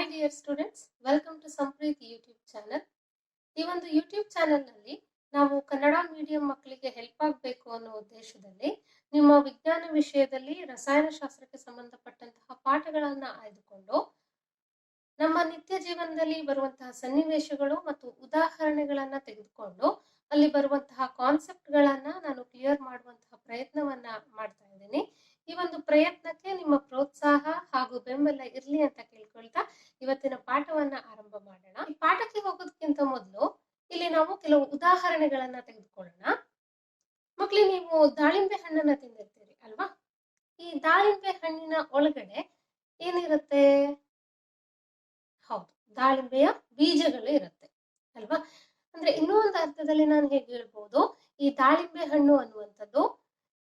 Hi dear students, welcome to Sampreeth YouTube channel. ಈ ಒಂದು YouTube channel ನಲ್ಲಿ ನಾವು ಕನ್ನಡ ಮೀಡಿಯಂ ಮಕ್ಕಳಿಗೆ ಹೆಲ್ಪ್ ಆಗಬೇಕು ಅನ್ನೋ ಉದ್ದೇಶದಲ್ಲಿ ನಿಮ್ಮ ವಿಜ್ಞಾನ ವಿಷಯದಲ್ಲಿ ರಸಾಯನಶಾಸ್ತ್ರಕ್ಕೆ ಸಂಬಂಧಪಟ್ಟಂತಹ ಪಾಠಗಳನ್ನ ಆಯ್ದುಕೊಂಡು ನಮ್ಮ ನಿತ್ಯ ಜೀವನದಲ್ಲಿ ಬರುವಂತಹ ಸನ್ನಿವೇಶಗಳು ಮತ್ತು ಉದಾಹರಣೆಗಳನ್ನ ತೆಗೆದುಕೊಂಡು ಅಲ್ಲಿ ಬರುವಂತಹ ಕಾನ್ಸೆಪ್ಟ್ಗಳನ್ನ ನಾನು ಕ್ಲಿಯರ್ ಮಾಡುವಂತಹ ಪ್ರಯತ್ನವನ್ನ ಮಾಡ್ತಾ ಇದ್ದೀನಿ. ಈ ಒಂದು ಪ್ರಯತ್ನಕ್ಕೆ ನಿಮ್ಮ ಪ್ರೋತ್ಸಾಹ ಹಾಗೂ ಬೆಂಬಲ ಇರ್ಲಿ ಅಂತ ಕೇಳ್ಕೊಳ್ತಾ ಇವತ್ತಿನ ಪಾಠವನ್ನ ಆರಂಭ ಮಾಡೋಣ. ಈ ಪಾಠಕ್ಕೆ ಹೋಗೋದಕ್ಕಿಂತ ಮೊದಲು ಇಲ್ಲಿ ನಾವು ಕೆಲವು ಉದಾಹರಣೆಗಳನ್ನ ತೆಗೆದುಕೊಳ್ಳೋಣ. ಮಕ್ಕಳೇ, ನೀವು ದಾಳಿಂಬೆ ಹಣ್ಣನ್ನ ತಿಂದಿರ್ತೀರಿ ಅಲ್ವಾ? ಈ ದಾಳಿಂಬೆ ಹಣ್ಣಿನ ಒಳಗಡೆ ಏನಿರುತ್ತೆ? ಹೌದು, ದಾಳಿಂಬೆಯ ಬೀಜಗಳು ಇರುತ್ತೆ ಅಲ್ವಾ? ಅಂದ್ರೆ ಇನ್ನೂ ಒಂದು ಅರ್ಥದಲ್ಲಿ ನಾನು ಹೇಗೆ ಹೇಳ್ಬೋದು, ಈ ದಾಳಿಂಬೆ ಹಣ್ಣು ಅನ್ನುವಂಥದ್ದು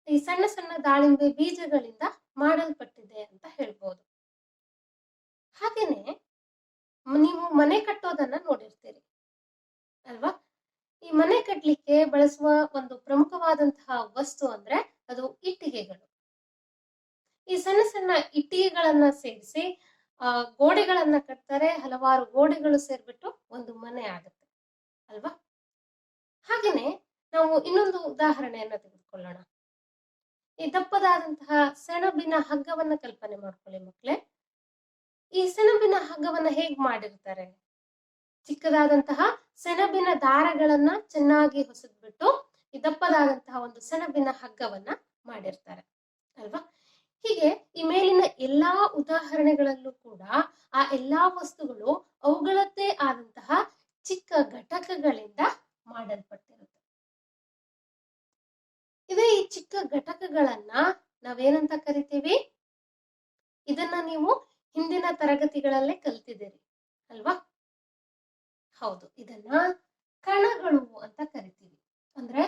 ಈ ಸಣ್ಣ ಸಣ್ಣ ದಾಳಿಂಬೆ ಬೀಜಗಳಿಂದ ಮಾಡಲ್ಪಟ್ಟಿದೆ ಅಂತ ಹೇಳ್ಬೋದು. ಹಾಗೇನೆ ನೀವು ಮನೆ ಕಟ್ಟೋದನ್ನ ನೋಡಿರ್ತೀರಿ ಅಲ್ವಾ? ಈ ಮನೆ ಕಟ್ಟಲಿಕ್ಕೆ ಬಳಸುವ ಒಂದು ಪ್ರಮುಖವಾದಂತಹ ವಸ್ತು ಅಂದ್ರೆ ಅದು ಇಟ್ಟಿಗೆಗಳು. ಈ ಸಣ್ಣ ಸಣ್ಣ ಇಟ್ಟಿಗೆಗಳನ್ನ ಸೇರಿಸಿ ಗೋಡೆಗಳನ್ನ ಕಟ್ತಾರೆ. ಹಲವಾರು ಗೋಡೆಗಳು ಸೇರ್ಬಿಟ್ಟು ಒಂದು ಮನೆ ಆಗುತ್ತೆ ಅಲ್ವಾ? ಹಾಗೇನೆ ನಾವು ಇನ್ನೊಂದು ಉದಾಹರಣೆಯನ್ನ ತೆಗೆದುಕೊಳ್ಳೋಣ. ಈ ದಪ್ಪದಾದಂತಹ ಸೆಣಬಿನ ಹಗ್ಗವನ್ನ ಕಲ್ಪನೆ ಮಾಡ್ಕೊಳ್ಳಿ ಮಕ್ಕಳೇ. ಈ ಸೆಣಬಿನ ಹಗ್ಗವನ್ನ ಹೇಗ್ ಮಾಡಿರ್ತಾರೆ? ಚಿಕ್ಕದಾದಂತಹ ಸೆಣಬಿನ ದಾರಗಳನ್ನ ಚೆನ್ನಾಗಿ ಹೊಸದ್ಬಿಟ್ಟು ಈ ದಪ್ಪದಾದಂತಹ ಒಂದು ಸೆಣಬಿನ ಹಗ್ಗವನ್ನ ಮಾಡಿರ್ತಾರೆ ಅಲ್ವಾ? ಹೀಗೆ ಈ ಮೇಲಿನ ಎಲ್ಲಾ ಉದಾಹರಣೆಗಳಲ್ಲೂ ಕೂಡ ಆ ಎಲ್ಲಾ ವಸ್ತುಗಳು ಅವುಗಳದ್ದೇ ಆದಂತಹ ಚಿಕ್ಕ ಘಟಕಗಳಿಂದ ಮಾಡಲ್ಪಟ್ಟಿರುತ್ತೆ. ಇದೇ ಈ ಚಿಕ್ಕ ಘಟಕಗಳನ್ನ ನಾವೇನಂತ ಕರಿತೀವಿ? ಇದನ್ನ ನೀವು ಹಿಂದಿನ ತರಗತಿಗಳಲ್ಲೇ ಕಲ್ತಿದ್ದೀರಿ ಅಲ್ವಾ? ಹೌದು, ಇದನ್ನ ಕಣಗಳು ಅಂತ ಕರಿತೀವಿ. ಅಂದ್ರೆ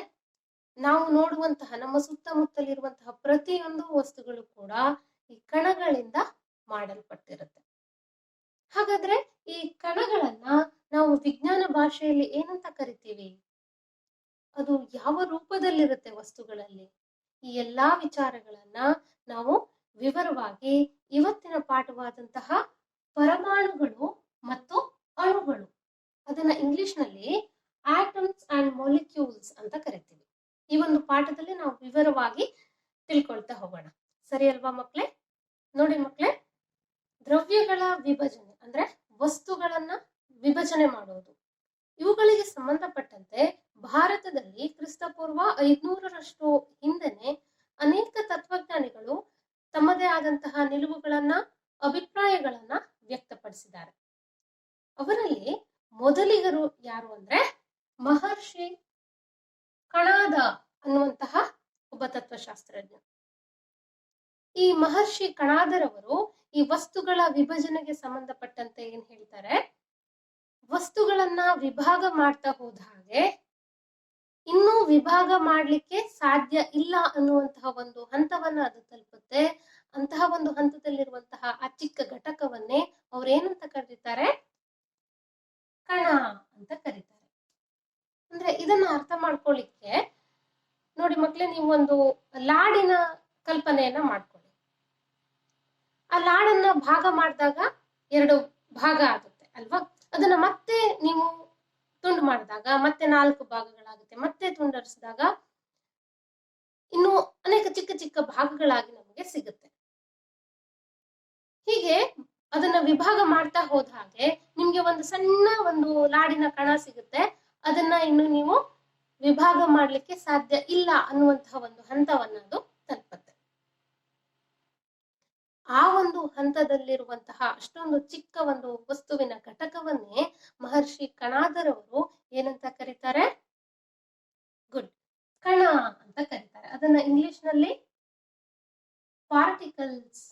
ನಾವು ನೋಡುವಂತಹ ನಮ್ಮ ಸುತ್ತಮುತ್ತಲಿರುವಂತಹ ಪ್ರತಿಯೊಂದು ವಸ್ತುಗಳು ಕೂಡ ಈ ಕಣಗಳಿಂದ ಮಾಡಲ್ಪಟ್ಟಿರುತ್ತೆ. ಹಾಗಾದ್ರೆ ಈ ಕಣಗಳನ್ನ ನಾವು ವಿಜ್ಞಾನ ಭಾಷೆಯಲ್ಲಿ ಏನಂತ ಕರಿತೀವಿ? ಅದು ಯಾವ ರೂಪದಲ್ಲಿರುತ್ತೆ ವಸ್ತುಗಳಲ್ಲಿ? ಈ ಎಲ್ಲಾ ವಿಚಾರಗಳನ್ನ ನಾವು ವಿವರವಾಗಿ ಇವತ್ತಿನ ಪಾಠವಾದಂತಹ ಪರಮಾಣುಗಳು ಮತ್ತು ಅಣುಗಳು, ಅದನ್ನ ಇಂಗ್ಲಿಷ್ ನಲ್ಲಿ ಆಟಮ್ಸ್ ಅಂಡ್ ಮಾಲಿಕ್ಯೂಲ್ಸ್ ಅಂತ ಕರಿತೀವಿ. ಈ ಒಂದು ಪಾಠದಲ್ಲಿ ನಾವು ವಿವರವಾಗಿ ತಿಳ್ಕೊಳ್ತಾ ಹೋಗೋಣ. ಸರಿ ಅಲ್ವಾ ಮಕ್ಕಳೇ? ನೋಡಿ ಮಕ್ಕಳೇ, ದ್ರವ್ಯಗಳ ವಿಭಜನೆ ಅಂದ್ರೆ ವಸ್ತುಗಳನ್ನ ವಿಭಜನೆ ಮಾಡೋದು, ಇವುಗಳಿಗೆ ಸಂಬಂಧಪಟ್ಟಂತೆ ಭಾರತದಲ್ಲಿ ಕ್ರಿಸ್ತಪೂರ್ವ 500ರಷ್ಟು ಹಿಂದೆನೆ ಅನೇಕ ತತ್ವಜ್ಞಾನಿಗಳು ತಮ್ಮದೇ ಆದಂತಹ ನಿಲುವುಗಳನ್ನ, ಅಭಿಪ್ರಾಯಗಳನ್ನ ವ್ಯಕ್ತಪಡಿಸಿದ್ದಾರೆ. ಅವರಲ್ಲಿ ಮೊದಲಿಗರು ಯಾರು ಅಂದ್ರೆ ಮಹರ್ಷಿ ಕಣಾದ ಅನ್ನುವಂತಹ ಒಬ್ಬ ತತ್ವಶಾಸ್ತ್ರಜ್ಞ. ಈ ಮಹರ್ಷಿ ಕಣಾದರವರು ಈ ವಸ್ತುಗಳ ವಿಭಜನೆಗೆ ಸಂಬಂಧಪಟ್ಟಂತೆ ಏನ್ ಹೇಳ್ತಾರೆ? ವಸ್ತುಗಳನ್ನ ವಿಭಾಗ ಮಾಡ್ತಾ ಹೋದ ಹಾಗೆ ಇನ್ನೂ ವಿಭಾಗ ಮಾಡ್ಲಿಕ್ಕೆ ಸಾಧ್ಯ ಇಲ್ಲ ಅನ್ನುವಂತಹ ಒಂದು ಹಂತವನ್ನ ಅದು ತಲುಪುತ್ತೆ. ಅಂತಹ ಒಂದು ಹಂತದಲ್ಲಿರುವಂತಹ ಆ ಚಿಕ್ಕ ಘಟಕವನ್ನೇ ಅವ್ರೇನಂತ ಕರೀತಾರೆ? ಕಣ ಅಂತ ಕರೀತಾರೆ. ಅಂದ್ರೆ ಇದನ್ನ ಅರ್ಥ ಮಾಡ್ಕೊಳ್ಳಿಕ್ಕೆ ನೋಡಿ ಮಕ್ಳೇ, ನೀವು ಒಂದು ಲಾಡಿನ ಕಲ್ಪನೆಯನ್ನ ಮಾಡ್ಕೊಳ್ಳಿ. ಆ ಲಾಡನ್ನ ಭಾಗ ಮಾಡಿದಾಗ 2 ಭಾಗ ಆಗುತ್ತೆ ಅಲ್ವಾ? ಅದನ್ನ ಮತ್ತೆ ನೀವು ತುಂಡು ಮಾಡಿದಾಗ ಮತ್ತೆ 4 ಭಾಗಗಳಾಗುತ್ತೆ. ಮತ್ತೆ ತುಂಡರಿಸಿದಾಗ ಇನ್ನು ಅನೇಕ ಚಿಕ್ಕ ಚಿಕ್ಕ ಭಾಗಗಳಾಗಿ ನಮಗೆ ಸಿಗುತ್ತೆ. ಹೀಗೆ ಅದನ್ನ ವಿಭಾಗ ಮಾಡ್ತಾ ಹೋದ ಹಾಗೆ ನಿಮ್ಗೆ ಒಂದು ಸಣ್ಣ ಒಂದು ಲಾಡಿನ ಕಣ ಸಿಗುತ್ತೆ. ಅದನ್ನ ಇನ್ನು ನೀವು ವಿಭಾಗ ಮಾಡ್ಲಿಕ್ಕೆ ಸಾಧ್ಯ ಇಲ್ಲ ಅನ್ನುವಂತಹ ಒಂದು ಹಂತವನ್ನ ಅದು ತಲುಪುತ್ತೆ. ಆ ಒಂದು ಹಂತದಲ್ಲಿರುವಂತಹ ಅಷ್ಟೊಂದು ಚಿಕ್ಕ ಒಂದು ವಸ್ತುವಿನ ಘಟಕವನ್ನೇ ಮಹರ್ಷಿ ಕಣಾದರವರು ಏನಂತ ಕರೀತಾರೆ? ಗುಡ್, ಕಣ ಅಂತ ಕರೀತಾರೆ. ಅದನ್ನ ಇಂಗ್ಲಿಷ್ ನಲ್ಲಿ ಪಾರ್ಟಿಕಲ್ಸ್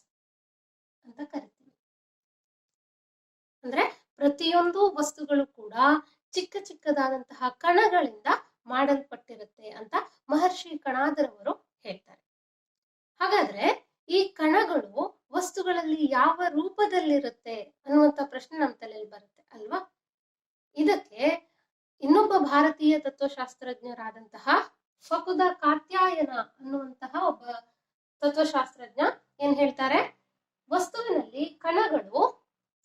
ಅಂತ ಕರಿತೀವಿ. ಅಂದ್ರೆ ಪ್ರತಿಯೊಂದು ವಸ್ತುಗಳು ಕೂಡ ಚಿಕ್ಕ ಚಿಕ್ಕದಾದಂತಹ ಕಣಗಳಿಂದ ಮಾಡಲ್ಪಟ್ಟಿರುತ್ತೆ ಅಂತ ಮಹರ್ಷಿ ಕಣಾದರವರು ಹೇಳ್ತಾರೆ. ಹಾಗಾದ್ರೆ ಈ ಕಣಗಳು ವಸ್ತುಗಳಲ್ಲಿ ಯಾವ ರೂಪದಲ್ಲಿರುತ್ತೆ ಅನ್ನುವಂತ ಪ್ರಶ್ನೆ ನಮ್ಮ ತಲೆಯಲ್ಲಿ ಬರುತ್ತೆ ಅಲ್ವಾ? ಇದಕ್ಕೆ ಇನ್ನೊಬ್ಬ ಭಾರತೀಯ ತತ್ವಶಾಸ್ತ್ರಜ್ಞರಾದಂತಹ ಫಕುದ ಕಾತ್ಯಾಯನ ಅನ್ನುವಂತಹ ಒಬ್ಬ ತತ್ವಶಾಸ್ತ್ರಜ್ಞ ಏನ್ ಹೇಳ್ತಾರೆ? ವಸ್ತುವಿನಲ್ಲಿ ಕಣಗಳು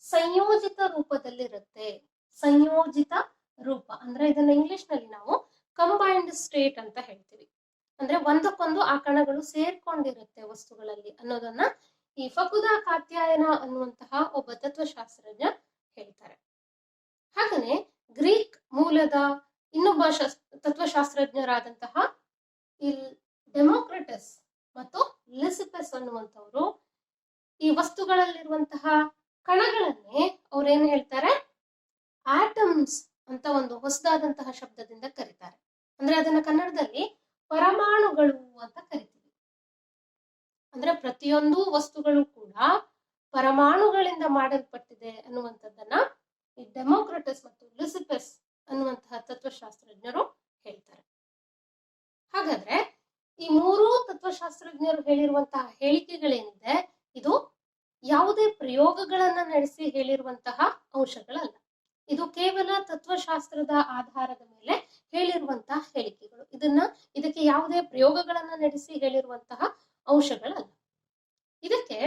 ಸಂಯೋಜಿತ ರೂಪದಲ್ಲಿರುತ್ತೆ. ಸಂಯೋಜಿತ ರೂಪ ಅಂದ್ರೆ ಇದನ್ನ ಇಂಗ್ಲಿಷ್ ನಲ್ಲಿ ನಾವು ಕಂಬೈನ್ಡ್ ಸ್ಟೇಟ್ ಅಂತ ಹೇಳ್ತೀವಿ. ಅಂದ್ರೆ ಒಂದಕ್ಕೊಂದು ಆ ಕಣಗಳು ಸೇರ್ಕೊಂಡಿರುತ್ತೆ ವಸ್ತುಗಳಲ್ಲಿ ಅನ್ನೋದನ್ನ ಈ ಫಕುದಾ ಕಾತ್ಯಾಯನ ಅನ್ನುವಂತಹ ಒಬ್ಬ ತತ್ವಶಾಸ್ತ್ರಜ್ಞ ಹೇಳ್ತಾರೆ. ಹಾಗನೆ ಗ್ರೀಕ್ ಮೂಲದ ಇನ್ನೊಬ್ಬ ತತ್ವಶಾಸ್ತ್ರಜ್ಞರಾದಂತಹ ಡೆಮೋಕ್ರಿಟಸ್ ಮತ್ತು ಲಿಸಿಪಸ್ ಅನ್ನುವಂಥವ್ರು ಈ ವಸ್ತುಗಳಲ್ಲಿರುವಂತಹ ಕಣಗಳನ್ನೇ ಅವ್ರೇನ್ ಹೇಳ್ತಾರೆ, ಆಟಮ್ಸ್ ಅಂತ ಒಂದು ಹೊಸದಾದಂತಹ ಶಬ್ದದಿಂದ ಕರೀತಾರೆ. ಅಂದ್ರೆ ಅದನ್ನ ಕನ್ನಡದಲ್ಲಿ ಪರಮಾಣುಗಳು ಅಂತ ಕರಿತೀವಿ. ಅಂದ್ರೆ ಪ್ರತಿಯೊಂದು ವಸ್ತುಗಳು ಕೂಡ ಪರಮಾಣುಗಳಿಂದ ಮಾಡಲ್ಪಟ್ಟಿದೆ ಅನ್ನುವಂಥದ್ದನ್ನ ಈ ಡೆಮೋಕ್ರಿಟಸ್ ಮತ್ತು ಲಿಸಿಪಸ್ ಅನ್ನುವಂತಹ ತತ್ವಶಾಸ್ತ್ರಜ್ಞರು ಹೇಳ್ತಾರೆ. ಹಾಗಾದ್ರೆ ಈ ಮೂರೂ ತತ್ವಶಾಸ್ತ್ರಜ್ಞರು ಹೇಳಿರುವಂತಹ ಹೇಳಿಕೆಗಳೇನಿದೆ ಇದು ಯಾವುದೇ ಪ್ರಯೋಗಗಳನ್ನ ನಡೆಸಿ ಹೇಳಿರುವಂತಹ ಅಂಶಗಳಲ್ಲ. ಇದು ಕೇವಲ ತತ್ವಶಾಸ್ತ್ರದ ಆಧಾರದ ಮೇಲೆ ಹೇಳಿರುವಂತಹ ಹೇಳಿಕೆಗಳು. ಇದಕ್ಕೆ ಯಾವುದೇ ಪ್ರಯೋಗಗಳನ್ನ ನಡೆಸಿ ಹೇಳಿರುವಂತಹ ಅಂಶಗಳಲ್ಲ. ಇದಕ್ಕೆ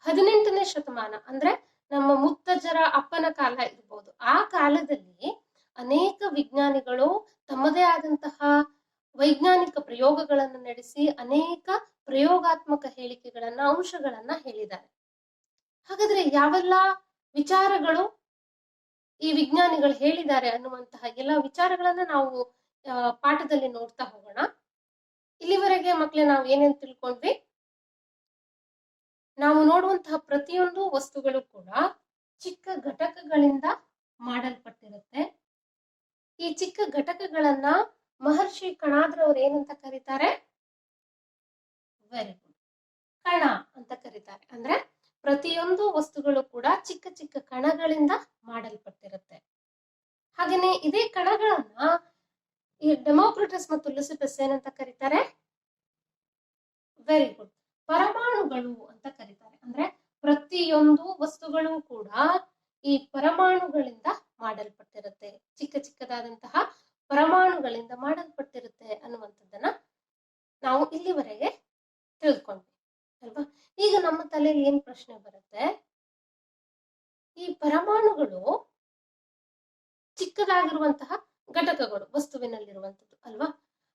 18ನೇ ಶತಮಾನ ಅಂದ್ರೆ ನಮ್ಮ ಮುತ್ತಜ್ಜರ ಅಪ್ಪನ ಕಾಲ ಇರ್ಬೋದು, ಆ ಕಾಲದಲ್ಲಿ ಅನೇಕ ವಿಜ್ಞಾನಿಗಳು ತಮ್ಮದೇ ಆದಂತಹ ವೈಜ್ಞಾನಿಕ ಪ್ರಯೋಗಗಳನ್ನು ನಡೆಸಿ ಅನೇಕ ಪ್ರಯೋಗಾತ್ಮಕ ಹೇಳಿಕೆಗಳನ್ನ ಅಂಶಗಳನ್ನ ಹೇಳಿದ್ದಾರೆ. ಹಾಗಾದ್ರೆ ಯಾವೆಲ್ಲ ವಿಚಾರಗಳು ಈ ವಿಜ್ಞಾನಿಗಳು ಹೇಳಿದ್ದಾರೆ ಅನ್ನುವಂತಹ ಎಲ್ಲ ವಿಚಾರಗಳನ್ನ ನಾವು ಪಾಠದಲ್ಲಿ ನೋಡ್ತಾ ಹೋಗೋಣ. ಇಲ್ಲಿವರೆಗೆ ಮಕ್ಕಳೇ ನಾವು ಏನೇನ್ ತಿಳ್ಕೊಂಡ್ವಿ? ನಾವು ನೋಡುವಂತಹ ಪ್ರತಿಯೊಂದು ವಸ್ತುಗಳು ಕೂಡ ಚಿಕ್ಕ ಘಟಕಗಳಿಂದ ಮಾಡಲ್ಪಟ್ಟಿರುತ್ತೆ. ಈ ಚಿಕ್ಕ ಘಟಕಗಳನ್ನ ಮಹರ್ಷಿ ಕಣಾದ್ರವ್ರು ಏನಂತ ಕರೀತಾರೆ? ವೆರಿ ಗುಡ್, ಕಣ ಅಂತ ಕರೀತಾರೆ. ಅಂದ್ರೆ ಪ್ರತಿಯೊಂದು ವಸ್ತುಗಳು ಕೂಡ ಚಿಕ್ಕ ಚಿಕ್ಕ ಕಣಗಳಿಂದ ಮಾಡಲ್ಪಟ್ಟಿರುತ್ತೆ. ಹಾಗೇನೆ ಇದೇ ಕಣಗಳನ್ನ ಈ ಡೆಮೋಕ್ರಿಟಸ್ ಮತ್ತು ಲಿಸಿಪಸ್ ಏನಂತ ಕರೀತಾರೆ? ವೆರಿ ಗುಡ್, ಪರಮಾಣುಗಳು ಅಂತ ಕರೀತಾರೆ. ಅಂದ್ರೆ ಪ್ರತಿಯೊಂದು ವಸ್ತುಗಳು ಕೂಡ ಈ ಪರಮಾಣುಗಳಿಂದ ಮಾಡಲ್ಪಟ್ಟಿರುತ್ತೆ, ಚಿಕ್ಕ ಚಿಕ್ಕದಾದಂತಹ ಪರಮಾಣುಗಳಿಂದ ಮಾಡಲ್ಪಟ್ಟಿರುತ್ತೆ ಅನ್ನುವಂಥದ್ದನ್ನ ನಾವು ಇಲ್ಲಿವರೆಗೆ ತಿಳ್ಕೊಂಡ್ವಿ ಅಲ್ವಾ? ಈಗ ನಮ್ಮ ತಲೆಯಲ್ಲಿ ಏನ್ ಪ್ರಶ್ನೆ ಬರುತ್ತೆ, ಈ ಪರಮಾಣುಗಳು ಚಿಕ್ಕದಾಗಿರುವಂತಹ ಘಟಕಗಳು ವಸ್ತುವಿನಲ್ಲಿರುವಂಥದ್ದು ಅಲ್ವಾ?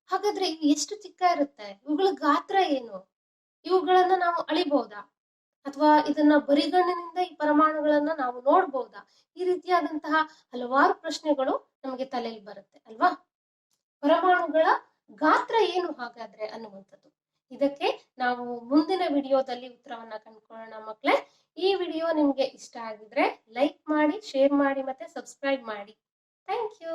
ಹಾಗಾದ್ರೆ ಇವು ಎಷ್ಟು ಚಿಕ್ಕ ಇರುತ್ತೆ? ಇವುಗಳ ಗಾತ್ರ ಏನು? ಇವುಗಳನ್ನ ನಾವು ಅಳಿಬಹುದಾ? ಅಥವಾ ಇದನ್ನ ಬರಿಗಣ್ಣಿನಿಂದ ಈ ಪರಮಾಣುಗಳನ್ನ ನಾವು ನೋಡ್ಬಹುದಾ? ಈ ರೀತಿಯಾದಂತಹ ಹಲವಾರು ಪ್ರಶ್ನೆಗಳು ನಮಗೆ ತಲೆಯಲ್ಲಿ ಬರುತ್ತೆ ಅಲ್ವಾ? ಪರಮಾಣುಗಳ ಗಾತ್ರ ಏನು ಹಾಗಾದ್ರೆ ಅನ್ನುವಂಥದ್ದು. ಇದಕ್ಕೆ ನಾವು ಮುಂದಿನ ವಿಡಿಯೋದಲ್ಲಿ ಉತ್ತರವನ್ನ ಕಂಡುಕೊಳ್ಳೋಣ ಮಕ್ಕಳೇ. ಈ ವಿಡಿಯೋ ನಿಮ್ಗೆ ಇಷ್ಟ ಆಗಿದ್ರೆ ಲೈಕ್ ಮಾಡಿ, ಶೇರ್ ಮಾಡಿ ಮತ್ತೆ ಸಬ್ಸ್ಕ್ರೈಬ್ ಮಾಡಿ. Thank you.